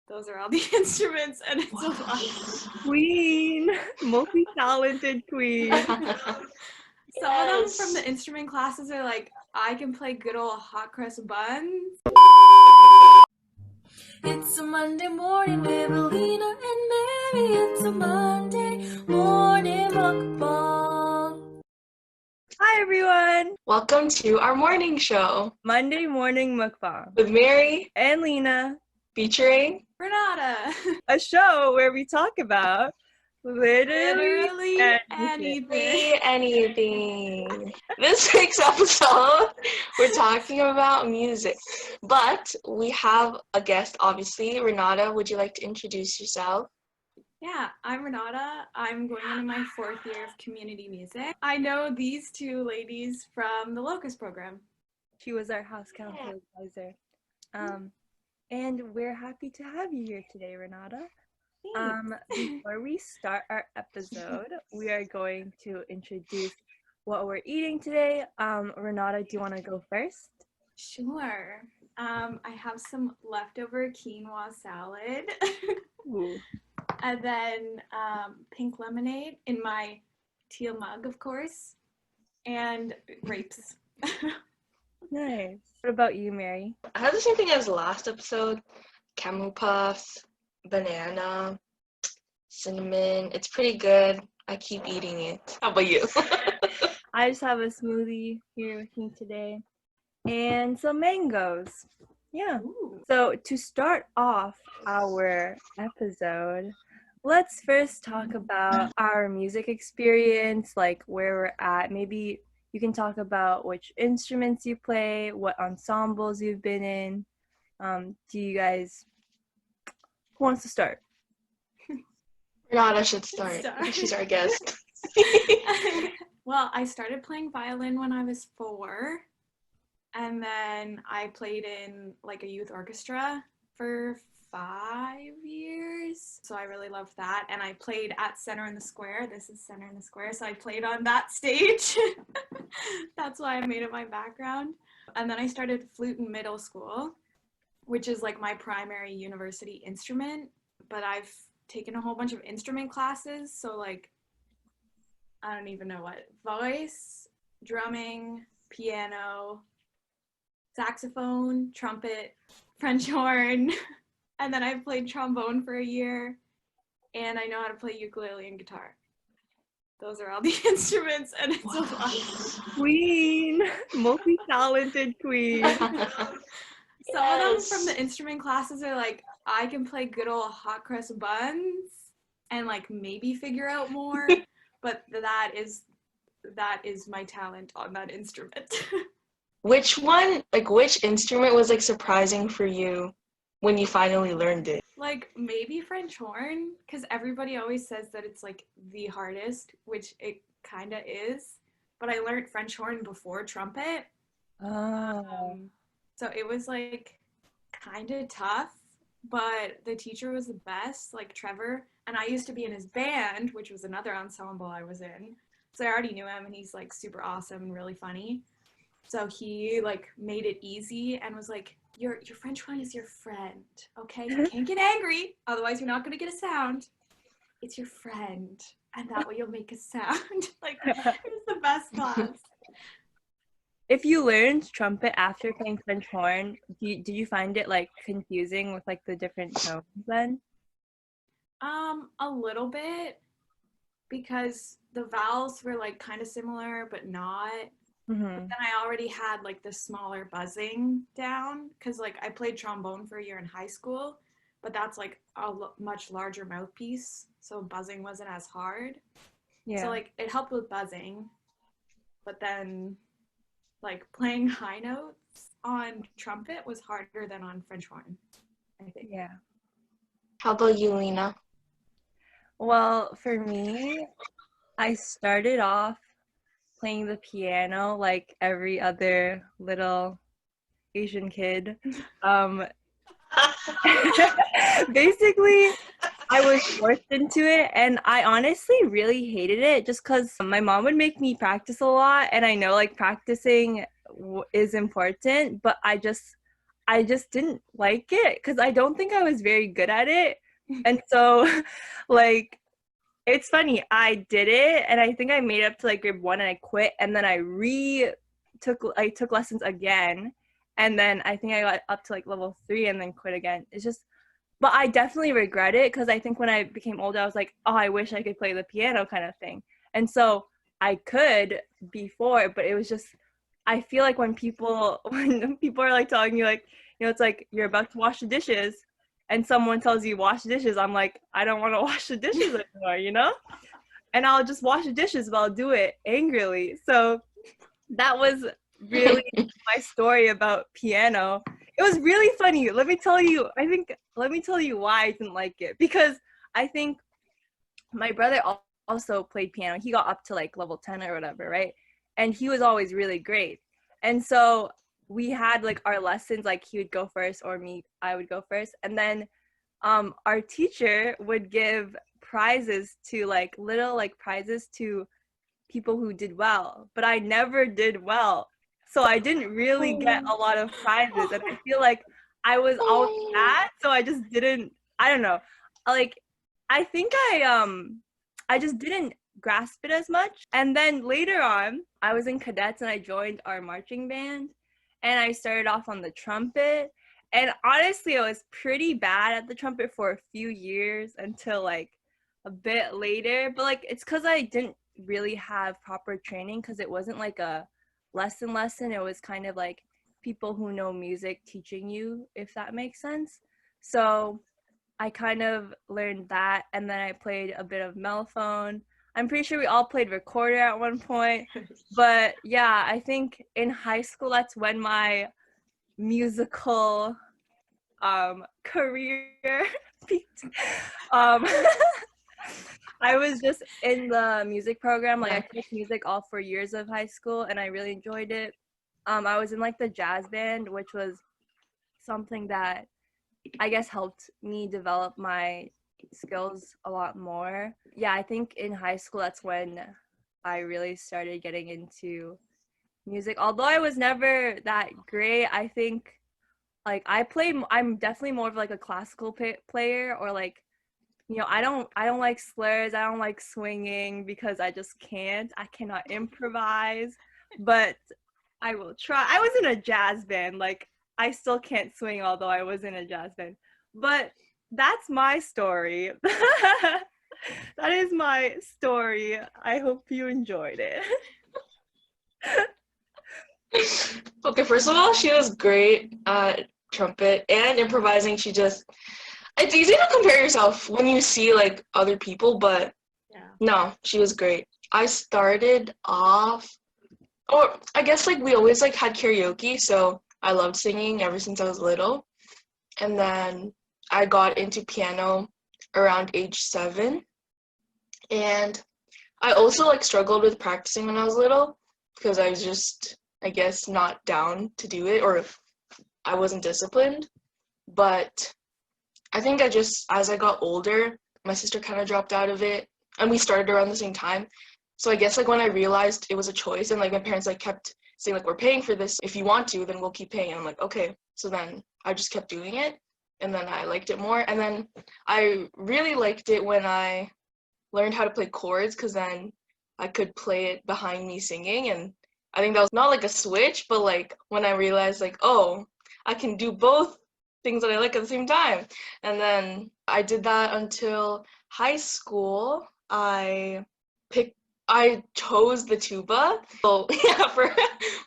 Those are all the instruments, and it's a lot. Queen, multi-talented queen. Some of them from the instrument classes are like, I can play good old hot crust buns. It's a Monday morning with Lina and Mary. It's a Monday morning mukbang. Hi everyone! Welcome to our morning show Monday Morning Mukbang with Mary and Lina, featuring Renate. a show where we talk about Literally anything. This week's episode, we're talking about music, but we have a guest, obviously. Renate, would you like to introduce yourself? Yeah, I'm Renate. I'm going into my 4th year of community music. I know these two ladies from the Locust program. She was our house council advisor. And we're happy to have you here today, Renate. Before we start our episode, we are going to introduce what we're eating today. Renate, do you want to go first? Sure. I have some leftover quinoa salad. Ooh. And then pink lemonade in my teal mug, of course, and grapes. Nice. What about you, Mary? I have the same thing as the last episode. Camel puffs, banana, cinnamon. It's pretty good. I keep eating it. How about you? I just have a smoothie here with me today and some mangoes. Yeah. Ooh. So to start off our episode, let's first talk about our music experience, like where we're at. Maybe you can talk about which instruments you play, what ensembles you've been in. Do you guys, who wants to start? Renate should start. She's our guest. Well, I started playing violin when I was 4. And then I played in like a youth orchestra for 5 years. So I really loved that. And I played at Center in the Square. This is Center in the Square. So I played on that stage. That's why I made it my background. And then I started flute in middle school, which is like my primary university instrument. But I've taken a whole bunch of instrument classes. So like, I don't even know what, voice, drumming, piano, saxophone, trumpet, French horn, and then I played trombone for a year, and I know how to play ukulele and guitar. Those are all the instruments, and it's a lot. Queen, multi-talented queen. Some of them from the instrument classes are like, I can play good old hot crust buns, and like maybe figure out more, but that is my talent on that instrument. Which instrument was like surprising for you when you finally learned it? Like maybe French horn, because everybody always says that it's like the hardest, which it kind of is. But I learned French horn before trumpet. So it was like kind of tough, but the teacher was the best, like Trevor. And I used to be in his band, which was another ensemble I was in. So I already knew him, and he's like super awesome and really funny. So he like made it easy and was like, your French horn is your friend, okay? You can't get angry, otherwise you're not gonna get a sound. It's your friend, and that way you'll make a sound. Like, it was the best class. If you learned trumpet after playing French horn, did you find it like confusing with like the different tones then? A little bit, because the vowels were like kind of similar, but not. Mm-hmm. But then I already had like the smaller buzzing down, because like I played trombone for a year in high school, but that's like a much larger mouthpiece, so buzzing wasn't as hard. Yeah. So like it helped with buzzing, but then like playing high notes on trumpet was harder than on French horn, I think. Yeah. How about you, Lina? Well, for me, I started off playing the piano like every other little Asian kid. Basically, I was forced into it, and I honestly really hated it just because my mom would make me practice a lot, and I know like practicing is important, but I just didn't like it because I don't think I was very good at it. And so, like, it's funny, I did it, and I think I made it up to like grade 1 and I quit, and then I took lessons again, and then I think I got up to like level 3 and then quit again. It's just, but I definitely regret it because I think when I became older, I was like, oh, I wish I could play the piano kind of thing. And so I could before, but it was just, I feel like when people are like telling you, like, you know, it's like you're about to wash the dishes and someone tells you wash the dishes, I'm like, I don't want to wash the dishes anymore, you know? And I'll just wash the dishes, but I'll do it angrily. So that was really my story about piano. It was really funny. Let me tell you why I didn't like it. Because I think my brother also played piano. He got up to like level 10 or whatever, right? And he was always really great. And so we had like our lessons, like he would go first or I would go first. And then our teacher would give prizes to like little like prizes to people who did well, but I never did well. So I didn't really get a lot of prizes. And I feel like I was always that, so I just didn't, I don't know. Like I think I just didn't grasp it as much. And then later on, I was in cadets and I joined our marching band and I started off on the trumpet. And honestly, I was pretty bad at the trumpet for a few years until like a bit later. But like it's because I didn't really have proper training because it wasn't like a lesson. It was kind of like people who know music teaching you, if that makes sense. So I kind of learned that, and then I played a bit of mellophone. I'm pretty sure we all played recorder at one point. But yeah, I think in high school, that's when my musical career peaked. I was just in the music program. Like I took music all 4 years of high school, and I really enjoyed it. I was in like the jazz band, which was something that I guess helped me develop my skills a lot more. Yeah, I think in high school, that's when I really started getting into music. Although I was never that great, I think like I'm definitely more of like a classical player, or like, you know, I don't like slurs, I don't like swinging because I cannot improvise, but I will try. I was in a jazz band, like I still can't swing although I was in a jazz band. But that's my story. That is my story. I hope you enjoyed it. Okay, first of all, she was great at trumpet and improvising. It's easy to compare yourself when you see like other people, but no, she was great. I started off, or I guess like we always like had karaoke, so I loved singing ever since I was little. And then I got into piano around age 7. And I also like struggled with practicing when I was little because I was just, I guess, not down to do it, or I wasn't disciplined. But I think as I got older, my sister kind of dropped out of it, and we started around the same time. So I guess like when I realized it was a choice, and like my parents like kept saying like, we're paying for this, if you want to, then we'll keep paying. And I'm like, okay. So then I just kept doing it, and then I liked it more. And then I really liked it when I learned how to play chords, because then I could play it behind me singing. And I think that was not like a switch, but like when I realized like, oh, I can do both things that I like at the same time. And then I did that until high school. I chose the tuba, so yeah, for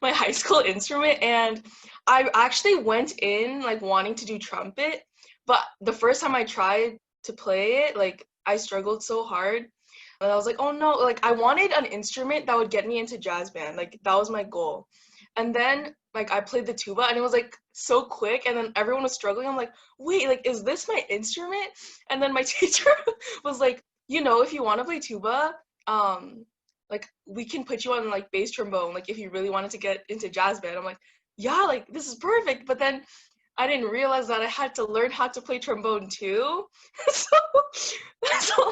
my high school instrument. And I actually went in like wanting to do trumpet, but the first time I tried to play it, like I struggled so hard. And I was like, oh no, like I wanted an instrument that would get me into jazz band. Like that was my goal. And then like I played the tuba, and it was like so quick, and then everyone was struggling. I'm like, wait, like is this my instrument? And then my teacher was like, you know, if you want to play tuba, like we can put you on like bass trombone, like if you really wanted to get into jazz band. I'm like, yeah, like this is perfect. But then I didn't realize that I had to learn how to play trombone too. so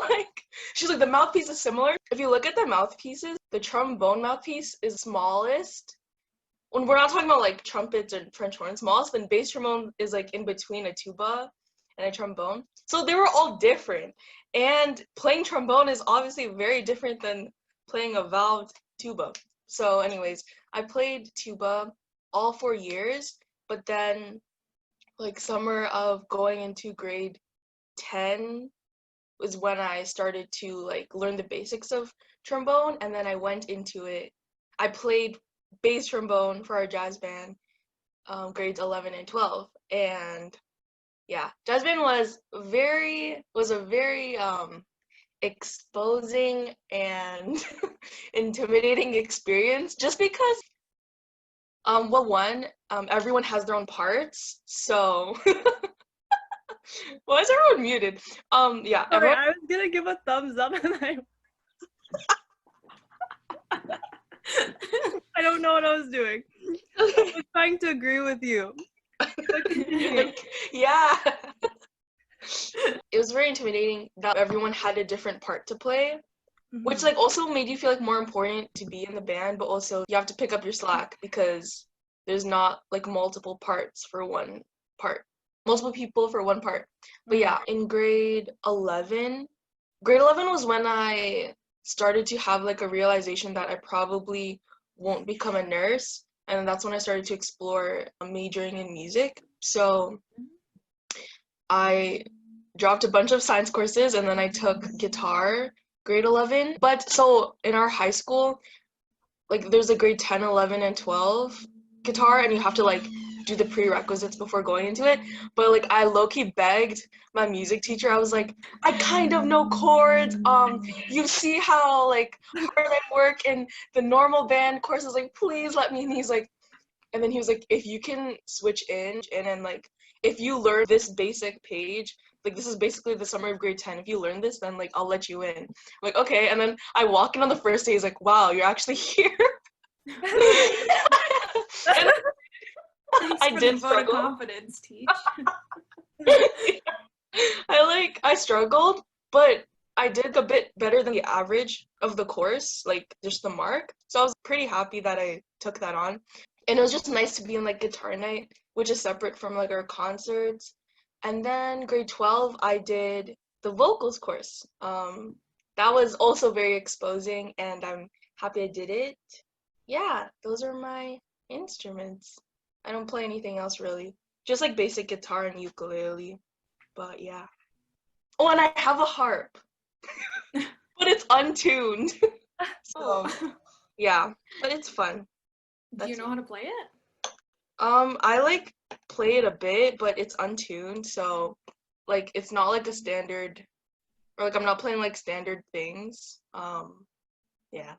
like she's like, the mouthpiece is similar. If you look at the mouthpieces, the trombone mouthpiece is smallest, when we're not talking about like trumpets or French horns, most, then bass trombone is like in between a tuba and a trombone. So they were all different. And playing trombone is obviously very different than playing a valved tuba. So anyways, I played tuba all 4 years, but then like summer of going into grade 10 was when I started to like learn the basics of trombone, and then I went into it. I played bass trombone for our jazz band, grades 11 and 12, and yeah, jazz band was a very exposing and intimidating experience, just because everyone has their own parts, so why is everyone muted? Yeah, Sorry, everyone. I was gonna give a thumbs up and I don't know what I was doing. I was trying to agree with you. But continue. Yeah. It was very intimidating that everyone had a different part to play, which like also made you feel like more important to be in the band, but also you have to pick up your slack because there's not like multiple parts for one part. Multiple people for one part. But yeah, in grade 11 was when I started to have like a realization that I probably won't become a nurse, and that's when I started to explore majoring in music. So I dropped a bunch of science courses and then I took guitar grade 11. But so in our high school, like there's a grade 10, 11, and 12 guitar, and you have to like do the prerequisites before going into it. But like I low-key begged my music teacher. I was like, I kind of know chords. You see how like hard I work in the normal band courses, like please let me. And then he was like, if you can switch in and like if you learn this basic page, like this is basically the summer of grade 10. If you learn this, then like I'll let you in. I'm like, okay. And then I walk in on the first day, he's like, wow, you're actually here. And Thanks for did the vote of struggle. confidence, Teach. I struggled, but I did a bit better than the average of the course, like just the mark. So I was pretty happy that I took that on. And it was just nice to be in like guitar night, which is separate from like our concerts. And then grade 12, I did the vocals course. That was also very exposing, and I'm happy I did it. Yeah, those are my instruments. I don't play anything else really. Just like basic guitar and ukulele. But yeah. Oh, and I have a harp. But it's untuned. So, yeah. But it's fun. Do you know how to play it? I like play it a bit, but it's untuned, so like it's not like a standard, or like I'm not playing like standard things. Yeah.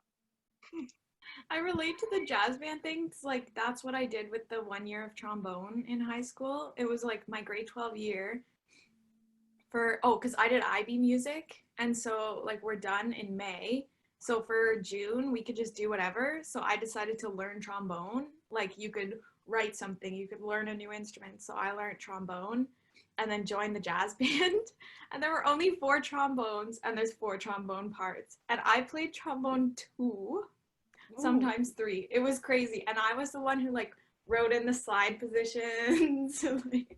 I relate to the jazz band things. Like that's what I did with the 1 year of trombone in high school. It was like my grade 12 year because I did IB music, and so like we're done in May. So for June we could just do whatever. So I decided to learn trombone. Like you could write something, you could learn a new instrument. So I learned trombone and then joined the jazz band. And there were only 4 trombones, and there's 4 trombone parts. And I played trombone 2, sometimes 3. It was crazy. And I was the one who like wrote in the slide positions. Like,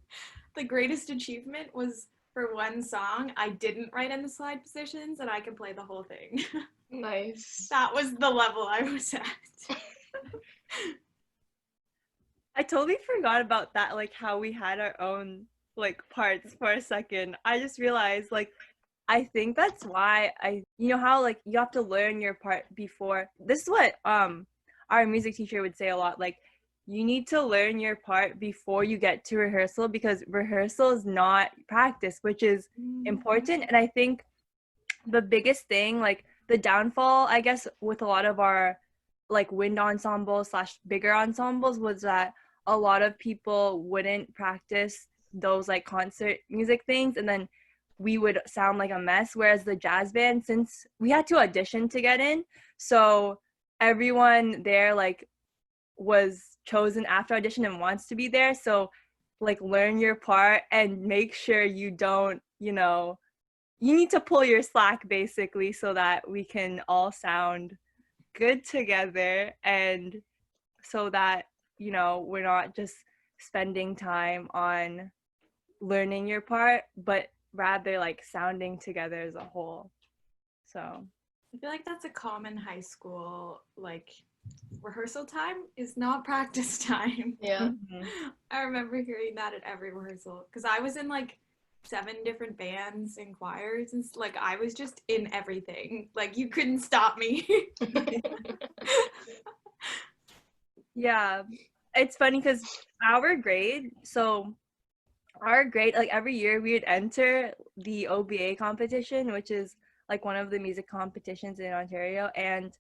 the greatest achievement was for one song, I didn't write in the slide positions and I could play the whole thing. Nice. That was the level I was at. I totally forgot about that, like how we had our own like parts for a second. I just realized like I think that's why you know how like you have to learn your part before. This is what our music teacher would say a lot, like you need to learn your part before you get to rehearsal, because rehearsal is not practice, which is important. And I think the biggest thing, like the downfall, I guess, with a lot of our like wind ensembles / bigger ensembles was that a lot of people wouldn't practice those like concert music things, and then we would sound like a mess. Whereas the jazz band, since we had to audition to get in, so everyone there like was chosen after audition and wants to be there. So like learn your part and make sure you don't, you need to pull your slack basically, so that we can all sound good together, and so that you know, we're not just spending time on learning your part, but rather like sounding together as a whole. So I feel like that's a common high school, like, rehearsal time is not practice time. Yeah. I remember hearing that at every rehearsal because I was in like 7 different bands and choirs, and like I was just in everything. Like you couldn't stop me. yeah, it's funny because our grade, like every year we would enter the OBA competition, which is like one of the music competitions in Ontario, and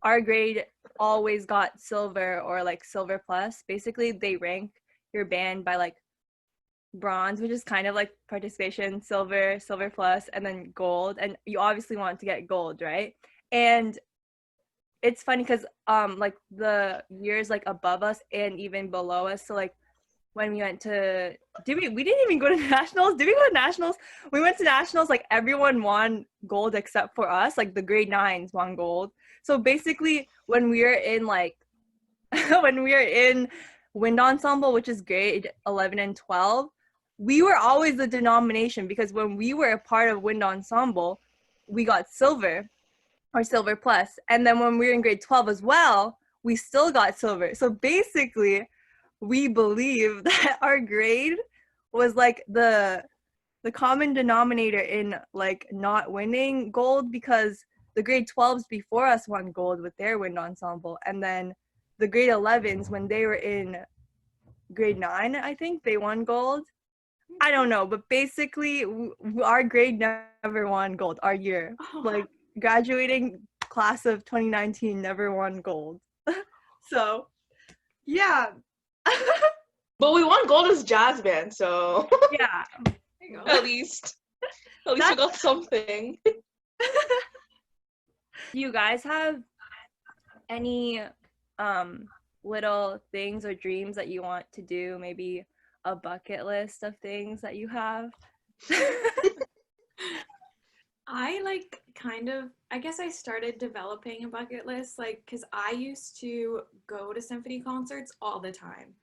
our grade always got silver or like silver plus. Basically, they rank your band by like bronze, which is kind of like participation, silver, silver plus, and then gold. And you obviously want to get gold, right? And it's funny because like the years like above us and even below us, so like when we went to we didn't even go to nationals. Did we go to nationals? We went to nationals, like everyone won gold except for us, like the grade 9s won gold. So basically when we were in like when we were in wind ensemble, which is grade 11 and 12, we were always the denomination because when we were a part of wind ensemble, we got silver or silver plus. And then when we were in grade 12 as well, we still got silver. So basically, we believe that our grade was like the common denominator in like not winning gold, because the grade 12s before us won gold with their wind ensemble, and then the grade 11s when they were in grade 9, I think they won gold. I don't know, but basically our grade never won gold our year. Like graduating class of 2019 never won gold. So yeah. But we won gold as jazz band, so Yeah. There you go. at least we got something. Do you guys have any little things or dreams that you want to do? Maybe a bucket list of things that you have? I like I guess I started developing a bucket list, like, because I used to go to symphony concerts all the time.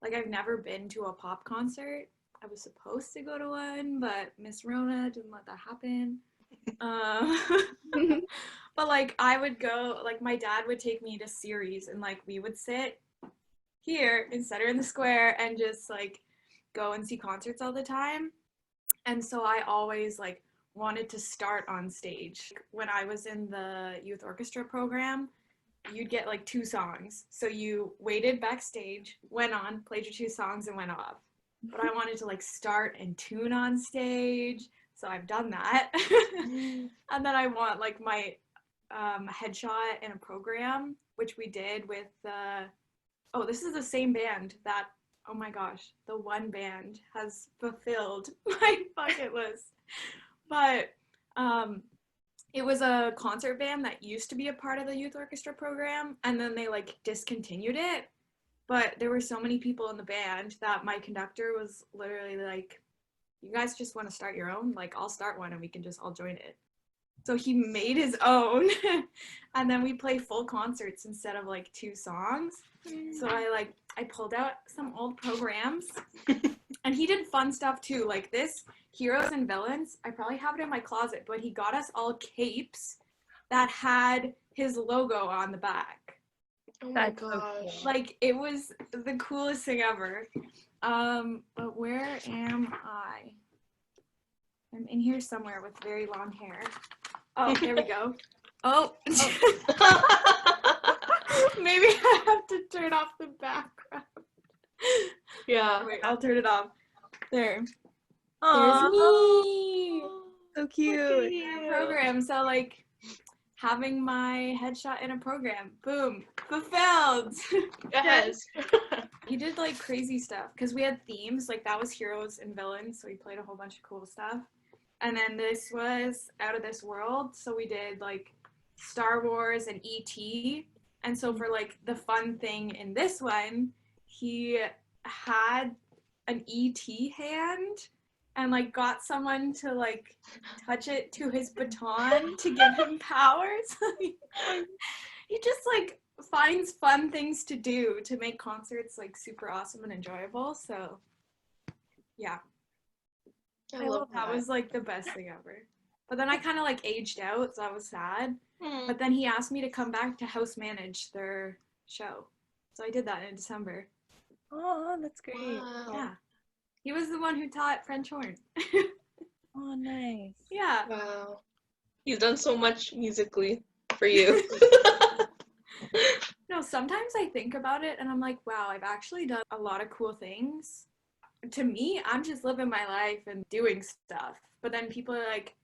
Like, I've never been to a pop concert. I was supposed to go to one, but Miss Rona didn't let that happen. But like, I would go, like, my dad would take me to series, and like, we would sit here in Center in the Square and just like go and see concerts all the time. And so I always like wanted to start on stage. When I was in the youth orchestra program, you'd get like 2 songs. So you waited backstage, went on, played your 2 songs, and went off. But I wanted to like start and tune on stage. So I've done that. And then I want like my headshot in a program, which we did with this is the same band that, oh my gosh, the one band has fulfilled my bucket list. But it was a concert band that used to be a part of the youth orchestra program, and then they like discontinued it. But there were so many people in the band that my conductor was literally like, you guys just want to start your own? Like, I'll start one and we can just all join it. So he made his own, and then we play full concerts instead of like 2 songs. So I pulled out some old programs, and he did fun stuff too, like this Heroes and Villains. I probably have it in my closet, but he got us all capes that had his logo on the back. Oh my That's so gosh. cool. Like, it was the coolest thing ever. But where am I? I'm in here somewhere with very long hair. Oh, there we go. Oh. Maybe I have to turn off the background. Yeah. Wait, I'll turn it off. There. Aww, There's me. so cute. Program. So like having my headshot in a program. Boom. Fulfilled. Yes. He did like crazy stuff because we had themes. Like that was Heroes and Villains, so we played a whole bunch of cool stuff. And then this was Out of This World, so we did like Star Wars and E.T. And so for like the fun thing in this one, he had an E.T. hand and like got someone to like touch it to his baton to give him powers. He just like finds fun things to do to make concerts like super awesome and enjoyable. So yeah, I love that was like the best thing ever. But then I kind of like aged out, so I was sad. But then he asked me to come back to house manage their show. So I did that in December. Oh, that's great. Wow. Yeah. He was the one who taught French horn. Oh, nice. Yeah. Wow. He's done so much musically for you. No, sometimes I think about it and I'm like, wow, I've actually done a lot of cool things. To me, I'm just living my life and doing stuff. But then people are like,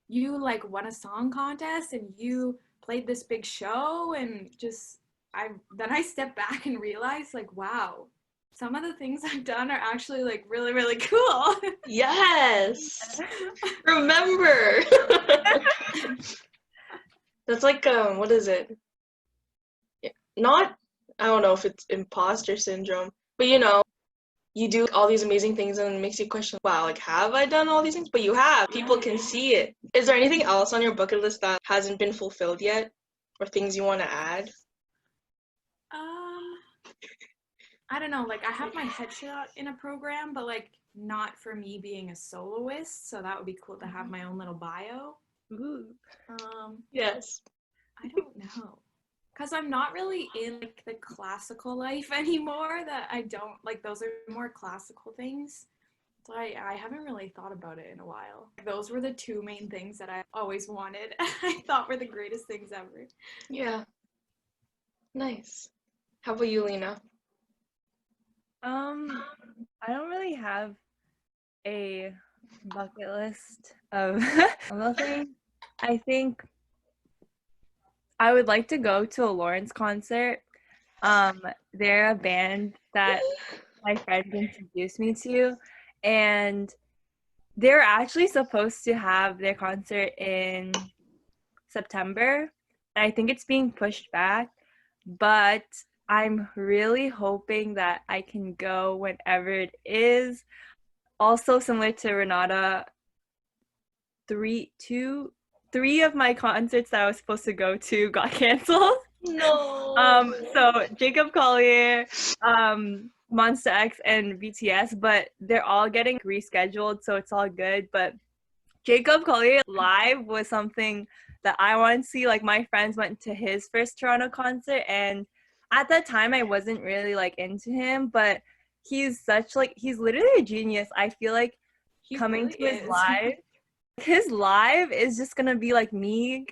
you like won a song contest and you played this big show, and just then I step back and realize like, wow, some of the things I've done are actually like really, really cool. Yes. Remember. That's like what is it? Not, I don't know if it's imposter syndrome, but you do all these amazing things and it makes you question, wow, like have I done all these things? But you have. People can see it. Is there anything else on your bucket list that hasn't been fulfilled yet, or things you want to add? I don't know, like I have my headshot in a program, but like not for me being a soloist, so that would be cool to have my own little bio. Ooh. Yes. I don't know, because I'm not really in like the classical life anymore. That I don't like, those are more classical things, so I haven't really thought about it in a while. Those were the two main things that I always wanted. I thought were the greatest things ever. Yeah. Nice. How about you, Lina? I don't really have a bucket list of things. I think I would like to go to a Lawrence concert. They're a band that my friend introduced me to, and they're actually supposed to have their concert in September. I think it's being pushed back, but I'm really hoping that I can go whenever it is. Also, similar to Renata, three of my concerts that I was supposed to go to got canceled. No. So Jacob Collier, Monsta X, and BTS, but they're all getting rescheduled, so it's all good. But Jacob Collier live was something that I want to see. Like, my friends went to his first Toronto concert, and at that time I wasn't really like into him, but he's literally a genius. I feel like coming to his live is just gonna be like me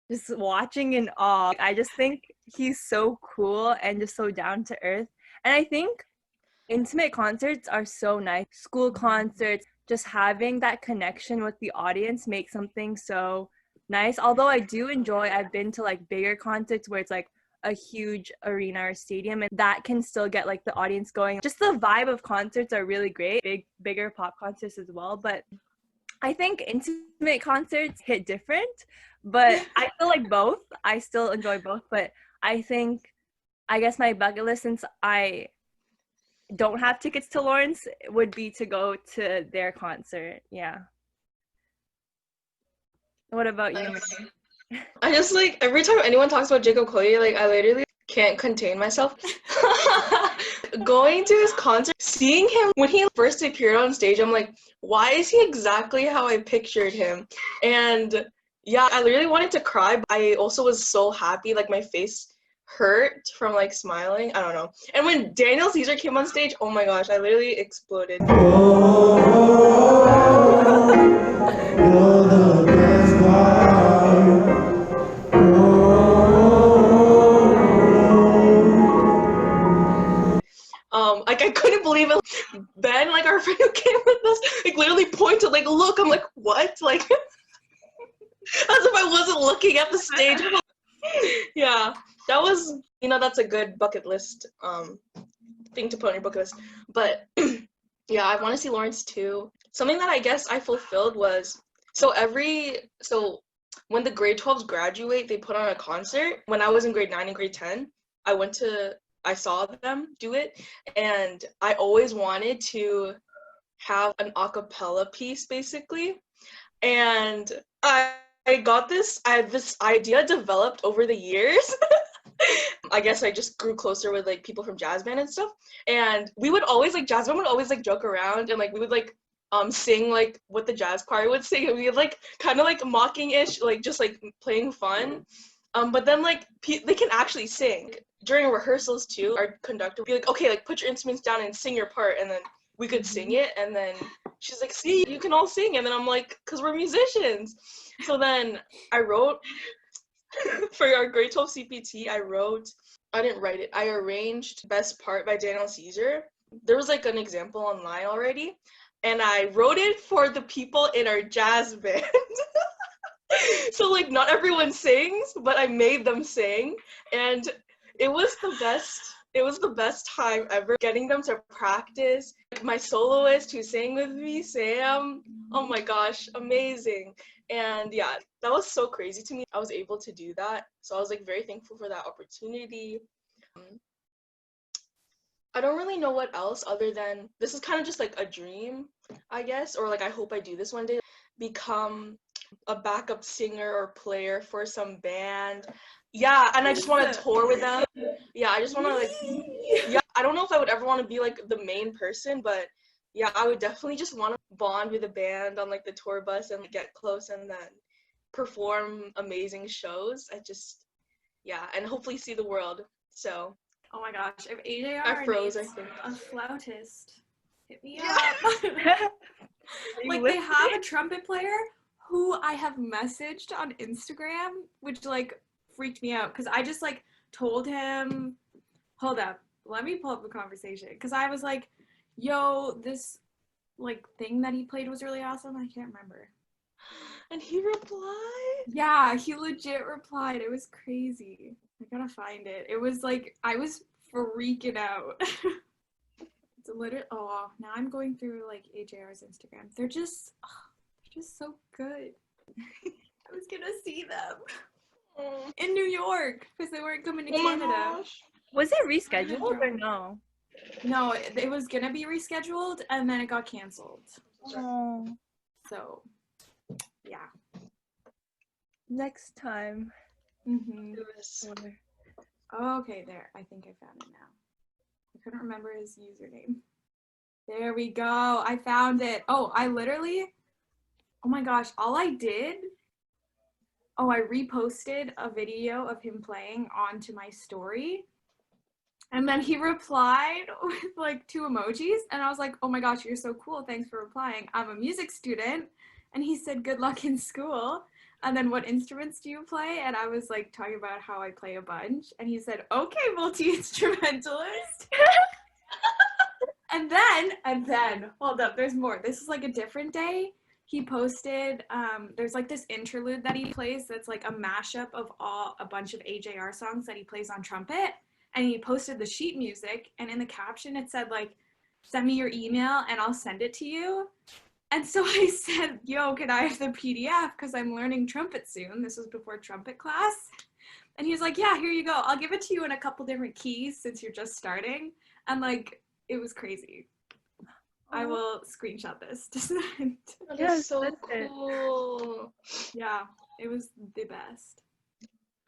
just watching in awe. I just think he's so cool and just so down to earth. And I think intimate concerts are so nice. School concerts, just having that connection with the audience makes something so nice. Although I've been to like bigger concerts where it's like a huge arena or stadium, and that can still get like the audience going. Just the vibe of concerts are really great. Bigger pop concerts as well, but I think intimate concerts hit different, but I feel like both. I still enjoy both, but I guess my bucket list, since I don't have tickets to Lawrence, would be to go to their concert. Yeah. What about you, Mary? I just like, every time anyone talks about Jacob Collier, like I literally can't contain myself. Going to his concert, seeing him when he first appeared on stage, I'm like, why is he exactly how I pictured him? And yeah, I literally wanted to cry, but I also was so happy, like my face hurt from like smiling. I don't know. And when Daniel Caesar came on stage, oh my gosh, I literally exploded. Like I couldn't believe it. Ben, like our friend who came with us, like literally pointed, like, look. I'm like, what? Like, as if I wasn't looking at the stage. Yeah, that was, that's a good bucket list thing to put on your bucket list. But yeah, I want to see Lawrence too. Something that I guess I fulfilled was, so when the grade 12s graduate, they put on a concert. When I was in grade 9 and grade 10, I saw them do it, and I always wanted to have an a cappella piece, basically. And I had this idea developed over the years I guess I just grew closer with like people from jazz band and stuff. And we would always like jazz band would always like joke around and like we would like sing like what the jazz choir would sing, and we would like kind of like mocking-ish, like just like playing fun. But then like they can actually sing. During rehearsals too, our conductor would be like, okay, like put your instruments down and sing your part, and then we could sing it, and then she's like, see, you can all sing, and then I'm like, because we're musicians. So then I wrote for our grade 12 CPT, I didn't write it, I arranged Best Part by Daniel Caesar. There was like an example online already, and I wrote it for the people in our jazz band. So like not everyone sings, but I made them sing, and it was the best time ever, getting them to practice. My soloist who sang with me, Sam, oh my gosh, amazing. And yeah, that was so crazy to me. I was able to do that. So I was like very thankful for that opportunity. I don't really know what else other than this is kind of just like a dream, I guess, or like I hope I do this one day, become a backup singer or player for some band. Yeah, and I just want to tour with them. Yeah, I just want to like, yeah, I don't know if I would ever want to be like the main person, but yeah, I would definitely just want to bond with a band on like the tour bus and like, get close and then perform amazing shows. Yeah, and hopefully see the world. So. Oh my gosh, if AJR I froze, needs I think. a flautist, hit me Yeah. up. Like they have a trumpet player who I have messaged on Instagram, which like freaked me out because I just like told him, hold up, let me pull up the conversation, because I was like, yo, this like thing that he played was really awesome. I can't remember. And he replied? Yeah, he legit replied. It was crazy. I gotta find it. It was like, I was freaking out. It's literally, oh, now I'm going through like AJR's Instagram. They're just so good. I was gonna see them in New York because they weren't coming to Canada. Was it rescheduled or no? No, it was gonna be rescheduled and then it got canceled. Oh. So, yeah. Next time. Mm-hmm. Okay, there. I think I found it now. I couldn't remember his username. There we go. I found it. Oh, oh my gosh, all I did, I reposted a video of him playing onto my story. And then he replied with like 2 emojis. And I was like, oh my gosh, you're so cool. Thanks for replying. I'm a music student. And he said, good luck in school. And then what instruments do you play? And I was like talking about how I play a bunch. And he said, okay, multi-instrumentalist. and then, hold up, there's more. This is like a different day. He posted, there's like this interlude that he plays that's like a mashup of a bunch of AJR songs that he plays on trumpet. And he posted the sheet music. And in the caption, it said like, send me your email and I'll send it to you. And so I said, yo, can I have the PDF? Because I'm learning trumpet soon. This was before trumpet class. And he was like, yeah, here you go. I'll give it to you in a couple different keys since you're just starting. And like, it was crazy. I will screenshot this to send. That is so cool. Yeah, it was the best.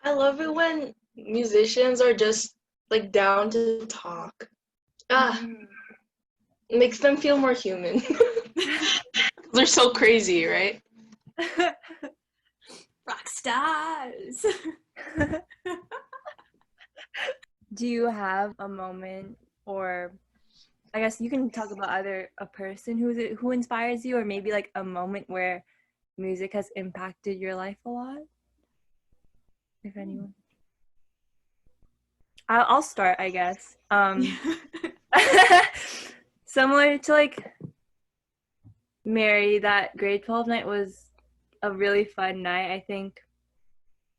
I love it when musicians are just like down to talk. It makes them feel more human. They're so crazy, right? Rock stars. Do you have a moment, or I guess you can talk about either a person who inspires you, or maybe like a moment where music has impacted your life a lot? If anyone. I'll start, I guess. Similar to like Mary, that grade 12 night was a really fun night, I think.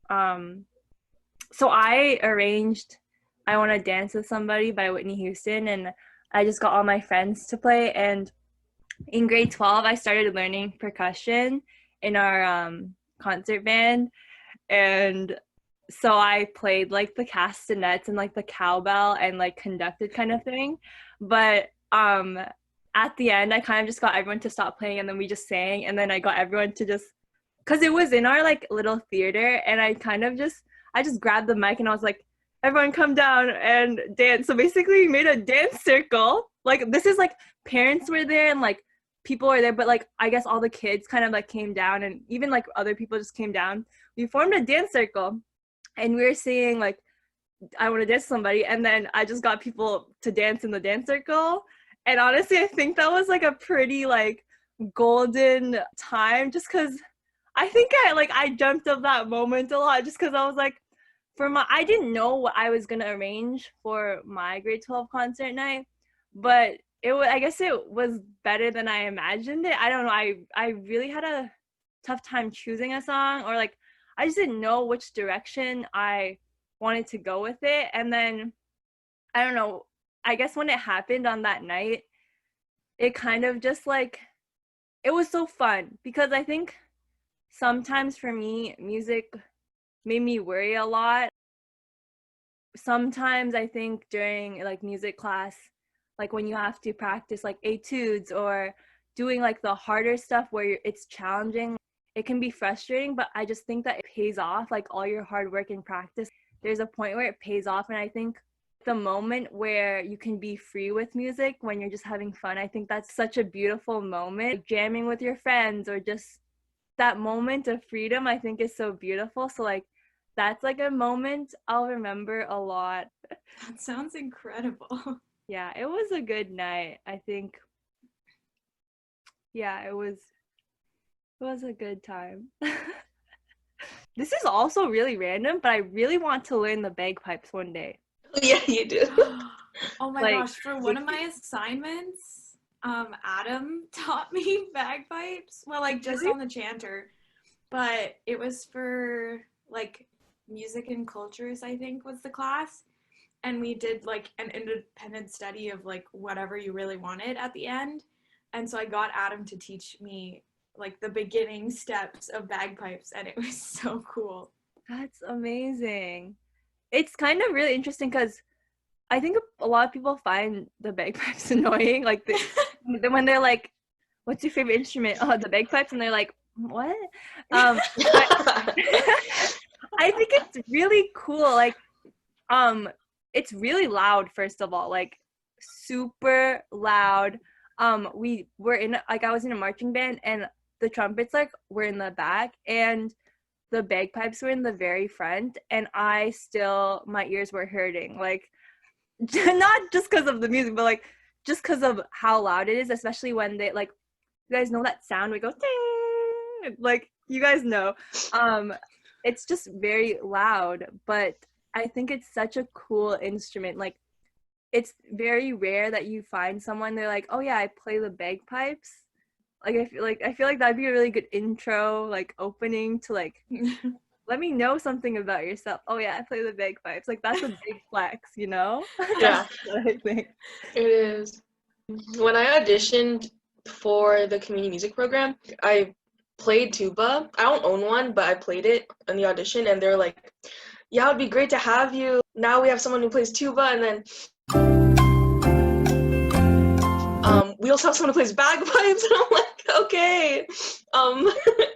So I arranged I Want to Dance with Somebody by Whitney Houston, and I just got all my friends to play. And in grade 12, I started learning percussion in our concert band. And so I played like the castanets and like the cowbell and like conducted kind of thing. But at the end, I kind of just got everyone to stop playing, and then we just sang. And then I got everyone to just, because it was in our like little theater, and I just grabbed the mic and I was like, everyone come down and dance. So basically we made a dance circle. Like this is like parents were there and like people were there, but like I guess all the kids kind of like came down and even like other people just came down. We formed a dance circle and we were saying like I want to dance with somebody, and then I just got people to dance in the dance circle. And honestly, I think that was like a pretty like golden time just because I think I dreamt of that moment a lot just because I was like I didn't know what I was gonna arrange for my grade 12 concert night, but I guess it was better than I imagined it. I don't know, I really had a tough time choosing a song, or like I just didn't know which direction I wanted to go with it. And then I don't know, I guess when it happened on that night, it kind of just like it was so fun because I think sometimes for me music made me worry a lot. Sometimes I think during like music class, like when you have to practice like etudes or doing like the harder stuff where it's challenging, it can be frustrating, but I just think that it pays off, like all your hard work and practice. There's a point where it pays off, and I think the moment where you can be free with music when you're just having fun, I think that's such a beautiful moment. Like jamming with your friends or just that moment of freedom, I think is so beautiful. So like that's like a moment I'll remember a lot. That sounds incredible. Yeah, it was a good night. I think yeah, it was a good time. This is also really random, but I really want to learn the bagpipes one day. Yeah, you do. Oh my Like, gosh, for one of my assignments, Adam taught me bagpipes. Well, like just Really? on the chanter, but it was for like music and cultures, I think was the class. And we did like an independent study of like whatever you really wanted at the end. And so I got Adam to teach me like the beginning steps of bagpipes, and it was so cool. That's amazing. It's kind of really interesting because I think a lot of people find the bagpipes annoying. Like when they're like, "What's your favorite instrument?" Oh, the bagpipes, and they're like, "What?" But I think it's really cool. Like, it's really loud. First of all, like super loud. We were in like I was in a marching band, and the trumpets like were in the back, and the bagpipes were in the very front, and my ears were hurting. Like, not just because of the music, but like just because of how loud it is, especially when they like, you guys know that sound where it goes ding, like you guys know. It's just very loud, but I think it's such a cool instrument. Like it's very rare that you find someone they're like, oh yeah, I play the bagpipes. Like I feel like that'd be a really good intro, like opening to like let me know something about yourself. Oh yeah, I play the bagpipes. Like that's a big flex, you know? Yeah, That's what I think. it is. When I auditioned for the community music program, I played tuba. I don't own one, but I played it in the audition, and they're like, yeah, it would be great to have you. Now we have someone who plays tuba, and then we also have someone who plays bagpipes, and I'm like, okay.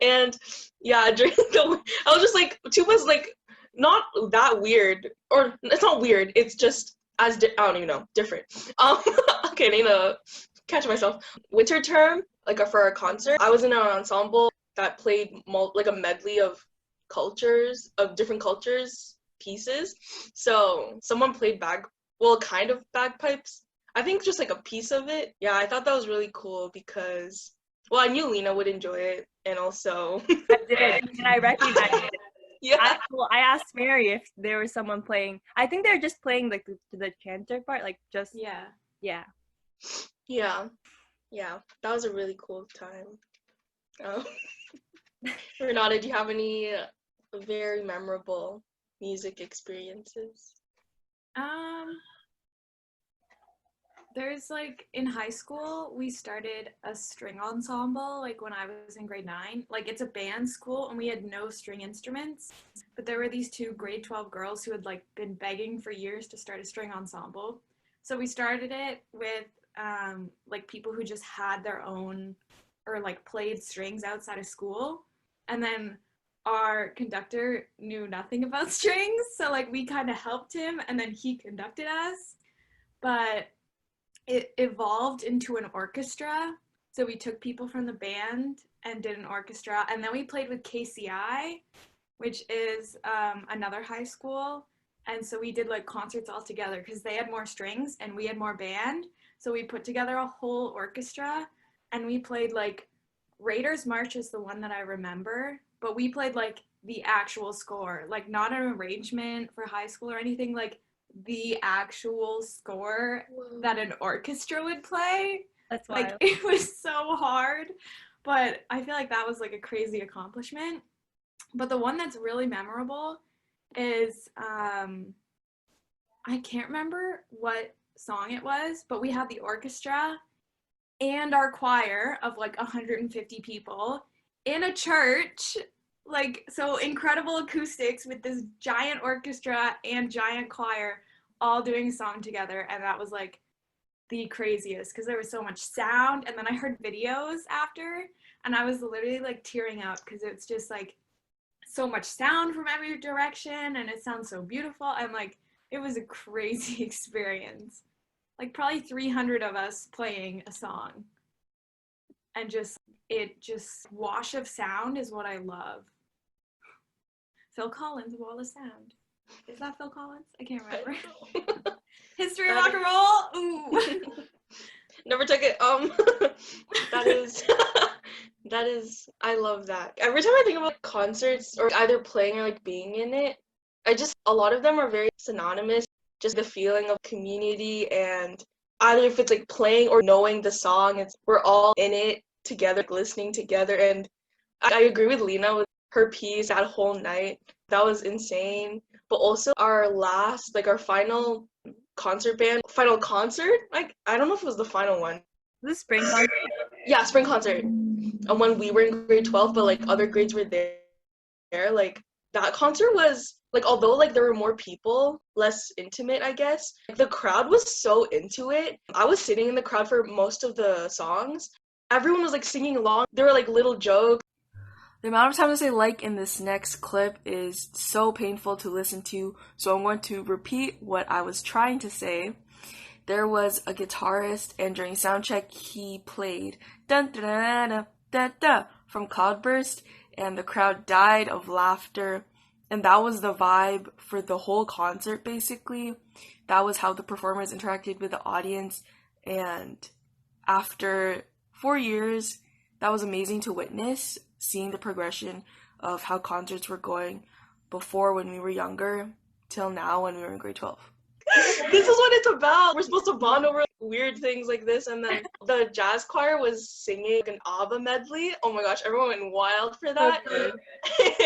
And yeah, I was just like, tuba's like not that weird, or it's not weird. It's just I don't even know, different. Okay, I need to catch myself. Winter term, like for our concert, I was in an ensemble that played like a medley of different cultures pieces. So someone played kind of bagpipes. I think just like a piece of it. Yeah, I thought that was really cool because, well, I knew Lina would enjoy it, and also I did, and I recognized it. yeah, I asked Mary if there was someone playing. I think they're just playing like the chanter part, like just Yeah. yeah. That was a really cool time. Renate, do you have any very memorable music experiences? There's like in high school, we started a string ensemble like when I was in grade 9. Like it's a band school and we had no string instruments, but there were these two grade 12 girls who had like been begging for years to start a string ensemble. So we started it with like people who just had their own or like played strings outside of school. And then our conductor knew nothing about strings, so like we kind of helped him and then he conducted us. But it evolved into an orchestra. So we took people from the band and did an orchestra, and then we played with KCI, which is another high school. And so we did like concerts all together because they had more strings and we had more band. So we put together a whole orchestra and we played like Raiders March is the one that I remember, but we played like the actual score, like not an arrangement for high school or anything, like the actual score that an orchestra would play. That's like wild. it was so hard, but I feel like that was like a crazy accomplishment. But the one that's really memorable is I can't remember what song it was, but we had the orchestra and our choir of like 150 people in a church, like, so incredible acoustics with this giant orchestra and giant choir all doing a song together. And that was like the craziest because there was so much sound. And then I heard videos after and I was literally like tearing up because it's just like so much sound from every direction and it sounds so beautiful. And like it was a crazy experience, like probably 300 of us playing a song, and just wash of sound is what I love. Phil Collins, Wall of Sound. Is that Phil Collins? I can't remember. History of Rock and Roll. Ooh. Never took it. That is, I love that. Every time I think about concerts or either playing or like being in it, a lot of them are very synonymous. Just the feeling of community, and either if it's like playing or knowing the song, we're all in it together, like, listening together. And I agree with Lina with her piece that whole night. That was insane. But also our final final concert, like I don't know if it was the final one. The spring concert? Yeah, spring concert. And when we were in grade 12, but like other grades were there, like that concert was like, although like there were more people, less intimate, I guess, the crowd was so into it. I was sitting in the crowd for most of the songs. Everyone was like singing along. There were like little jokes. The amount of time to say like in this next clip is so painful to listen to, so I'm going to repeat what I was trying to say. There was a guitarist, and during soundcheck he played dun dun dun dun dun dun from Cloudburst, and the crowd died of laughter, and that was the vibe for the whole concert basically. That was how the performers interacted with the audience, and after 4 years, that was amazing to witness, seeing the progression of how concerts were going before when we were younger till now when we were in grade 12. This is what it's about. We're supposed to bond over weird things like this. And then the jazz choir was singing an ABBA medley. Oh my gosh, everyone went wild for that.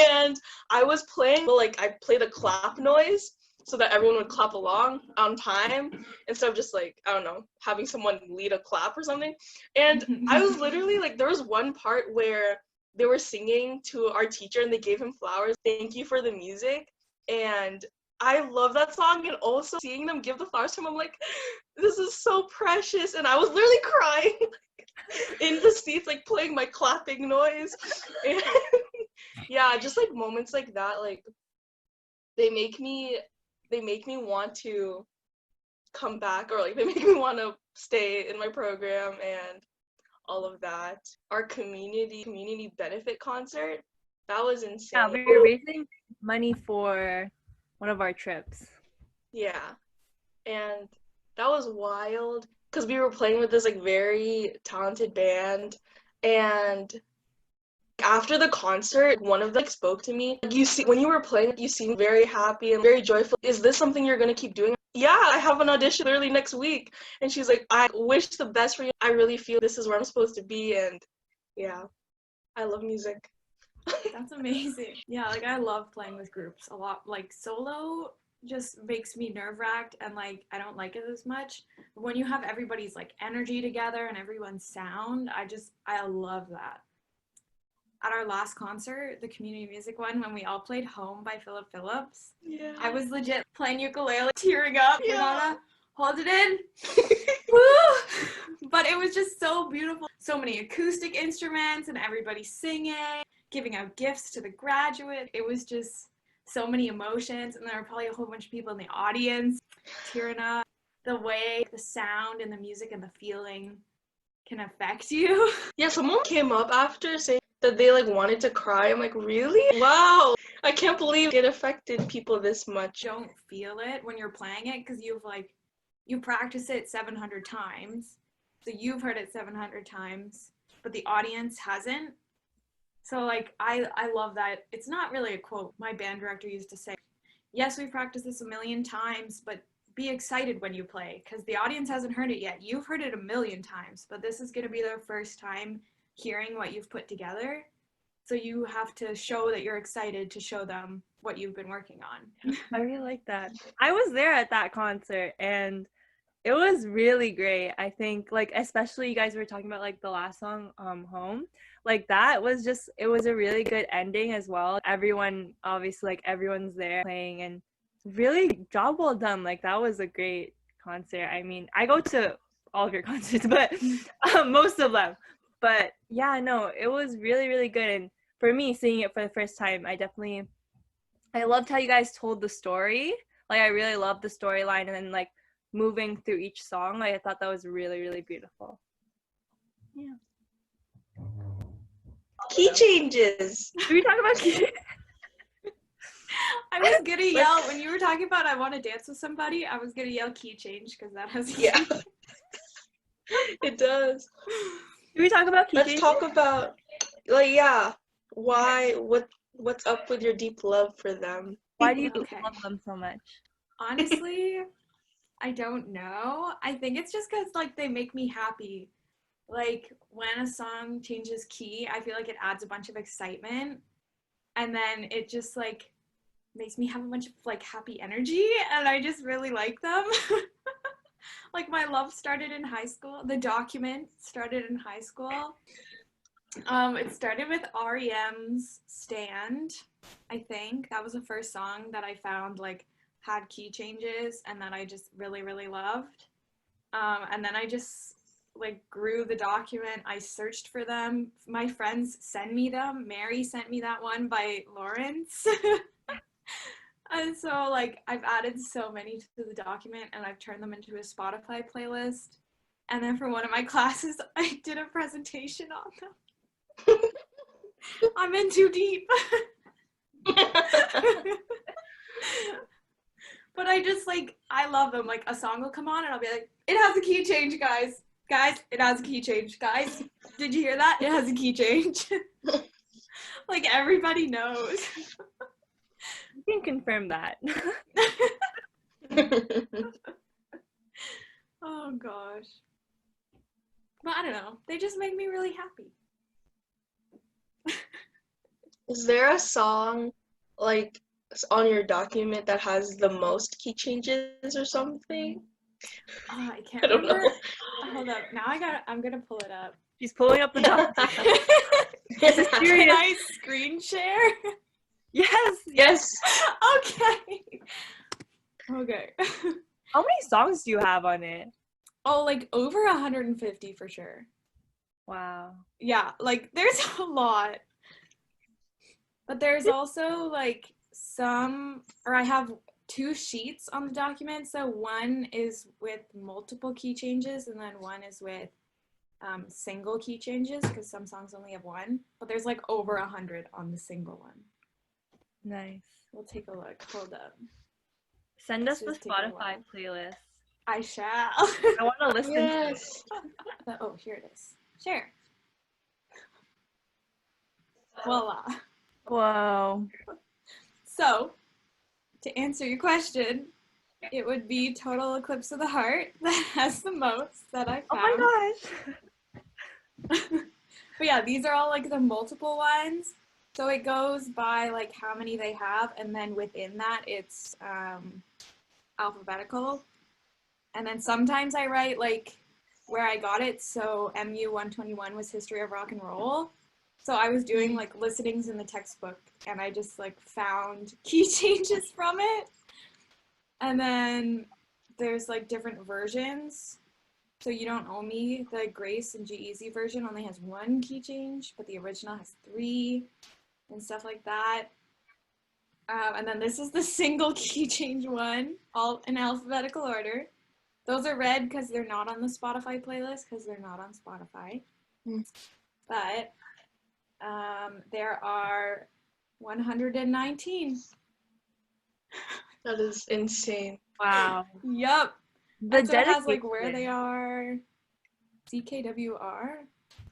And I was playing, but like I played a clap noise so that everyone would clap along on time instead of just like, I don't know, having someone lead a clap or something. And I was literally like, there was one part where they were singing to our teacher and they gave him flowers. Thank you for the music. And I love that song, and also seeing them give the flowers to him, I'm like, this is so precious. And I was literally crying in the seats, like playing my clapping noise. And yeah, just like moments like that, like they make me want to come back, or like they make me want to stay in my program and all of that. Our community benefit concert, that was insane. Yeah, we were raising money for one of our trips. Yeah, and that was wild because we were playing with this like very talented band, and after the concert, one of them spoke to me. Like, when you were playing, you seemed very happy and very joyful. Is this something you're gonna keep doing? Yeah, I have an audition literally next week. And she's like, I wish the best for you. I really feel this is where I'm supposed to be. And yeah, I love music. That's amazing. Yeah, like I love playing with groups a lot. Like solo just makes me nerve-wracked and like I don't like it as much. But when you have everybody's like energy together and everyone's sound, I love that. At our last concert, the community music one, when we all played Home by Philip Phillips, Yeah. I was legit playing ukulele, tearing up. Yeah. Hold it in. Woo! But it was just so beautiful. So many acoustic instruments and everybody singing. giving out gifts to the graduate. It was just so many emotions, and there were probably a whole bunch of people in the audience tearing up. The way the sound and the music and the feeling can affect you. Yeah, someone came up after saying that they like wanted to cry. I'm like, really? Wow. I can't believe it affected people this much. Don't feel it when you're playing it because you practice it 700 times. So you've heard it 700 times, but the audience hasn't. So like I love that. It's not really a quote. My band director used to say, yes, we've practiced this a million times, but be excited when you play because the audience hasn't heard it yet. You've heard it a million times, but this is going to be their first time hearing what you've put together. So you have to show that you're excited to show them what you've been working on. I really like that. I was there at that concert and it was really great. I think like especially you guys were talking about like the last song, Home. Like that was just, it was a really good ending as well. Everyone, obviously like everyone's there playing and really job well done. Like that was a great concert. I mean, I go to all of your concerts, but most of them. But yeah, no, it was really, really good. And for me, seeing it for the first time, I loved how you guys told the story. Like I really loved the storyline and then like moving through each song. Like I thought that was really, really beautiful. Yeah. Key changes. Did we talk about key? I was gonna yell when you were talking about I want to dance with somebody. I was gonna yell key change because that has key. Yeah. It does. Did we talk about key Let's changes? talk about like why what's up with your deep love for them? Why do you Okay. love them so much? Honestly, I don't know. I think it's just because like they make me happy. Like when a song changes key, I feel like it adds a bunch of excitement, and then it just like makes me have a bunch of like happy energy, and I just really like them. Like my love started in high school. The Document started in high school. It started with REM's Stand, I think. That was the first song that I found like had key changes and that I just really, really loved. And then I just like grew the Document. I searched for them. My friends send me them. Mary sent me that one by Lawrence. And so like I've added so many to the Document and I've turned them into a Spotify playlist. And then for one of my classes, I did a presentation on them. I'm in too deep. But I just like, I love them. Like a song will come on and I'll be like, it has a key change, guys. Guys, it has a key change. Guys, did you hear that? It has a key change. Like everybody knows. You can confirm that. Oh gosh. But I don't know. They just make me really happy. Is there a song like on your Document that has the most key changes or something? Oh, I can't I don't remember. know. Hold up. Now I'm gonna pull it up. She's pulling up the document. Can serious. I screen share? Yes. Yes. Okay. Okay. How many songs do you have on it? Oh, like over 150 for sure. Wow. Yeah, like there's a lot. But there's also like I have 2 sheets on the Document. So one is with multiple key changes and then one is with single key changes because some songs only have one. But there's like over 100 on the single one. Nice. We'll take a look. Hold up. Send us the Just take a Spotify while. playlist. I shall. I want to listen to it. Yes. Oh, here it is. Share. Voila. Whoa. So, to answer your question, it would be Total Eclipse of the Heart that has the most that I found. Oh my gosh. But yeah, these are all like the multiple ones. So it goes by like how many they have, and then within that it's alphabetical. And then sometimes I write like where I got it. So MU 121 was History of Rock and Roll. So I was doing like listenings in the textbook and I just like found key changes from it. And then there's like different versions. So You Don't Owe Me, the Grace and G-Eazy version only has 1 key change, but the original has 3. and stuff like that. And then this is the single key change one, all in alphabetical order. Those are red because they're not on the Spotify playlist, because they're not on Spotify. But there are 119. That is insane. Wow. Yep. The So it has like dedication. where they are, CKWR.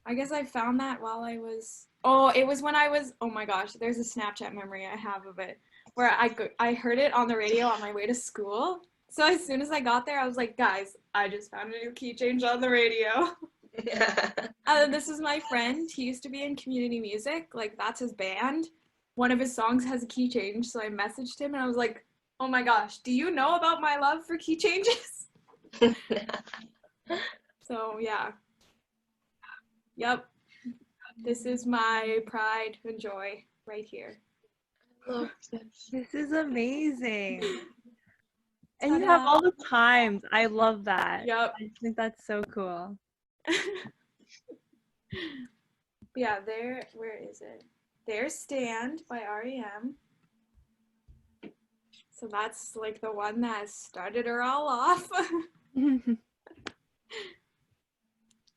I guess I found that while I was, it was when I was, oh my gosh, there's a Snapchat memory I have of it, where I heard it on the radio on my way to school. So as soon as I got there, I was like, guys, I just found a new key change on the radio. This is my friend. He used to be in community music. Like, that's his band. One of his songs has a key change. So I messaged him and I was like, oh my gosh, do you know about my love for key changes? So yeah. Yep. This is my pride and joy right here. Love this. This is amazing. And you have all the times. I love that. Yep. I think that's so cool. Yeah, where is it? There's Stand by REM. So that's like the one that started her all off.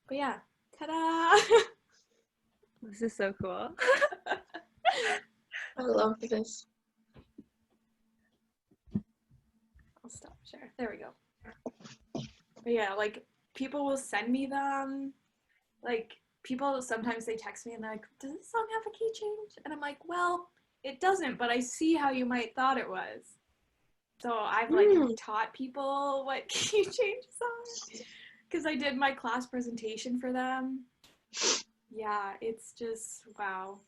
But yeah, ta-da! This is so cool. I love this. I'll stop share. There we go. But yeah, like people will send me them. Like people sometimes they text me and they're like, does this song have a key change? And I'm like, well, it doesn't, but I see how you might thought it was. So I've like taught people what key changes are because I did my class presentation for them. Yeah, it's just wow.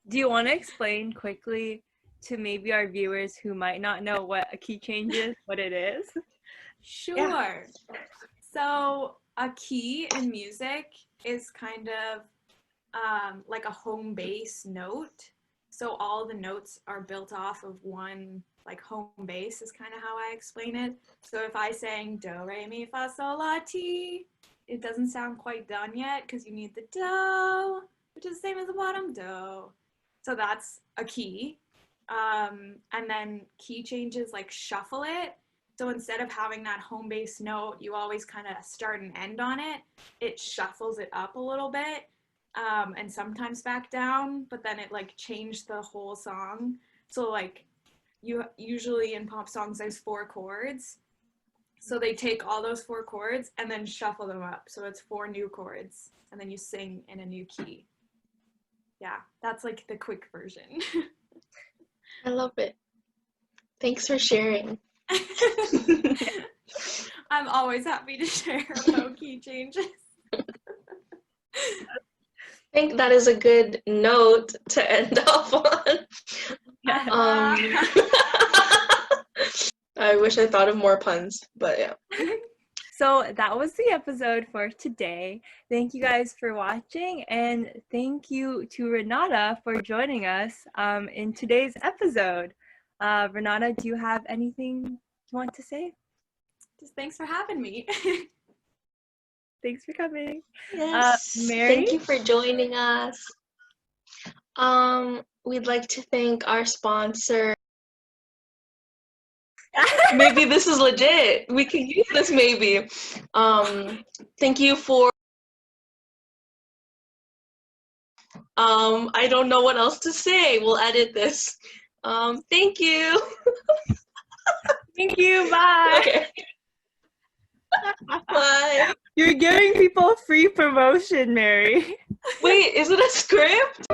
Do you want to explain quickly to maybe our viewers who might not know what a key change is, what it is? Sure. Yeah. So a key in music is kind of like a home base note. So all the notes are built off of one like home base is kind of how I explain it. So if I sang do, re, mi, fa, sol, la, ti, it doesn't sound quite done yet because you need the do, which is the same as the bottom do. So that's a key. And then key changes like shuffle it. So instead of having that home base note, you always kind of start and end on it. It shuffles it up a little bit and sometimes back down, but then it like changed the whole song. So like you usually in pop songs, there's 4 chords. So they take all those 4 chords and then shuffle them up. So it's 4 new chords and then you sing in a new key. Yeah, that's like the quick version. I love it. Thanks for sharing. I'm always happy to share about key changes. I think that is a good note to end off on. I wish I thought of more puns, but yeah. So that was the episode for today. Thank you guys for watching, and thank you to Renata for joining us in today's episode. Renata, do you have anything you want to say? Just thanks for having me. Thanks for coming. Yes. Mary? Thank you for joining us. We'd like to thank our sponsor. Maybe this is legit. We can use this maybe. Thank you for I don't know what else to say. We'll edit this. Thank you. Thank you. Bye. Okay. Bye. You're giving people free promotion, Mary. Wait, is it a script?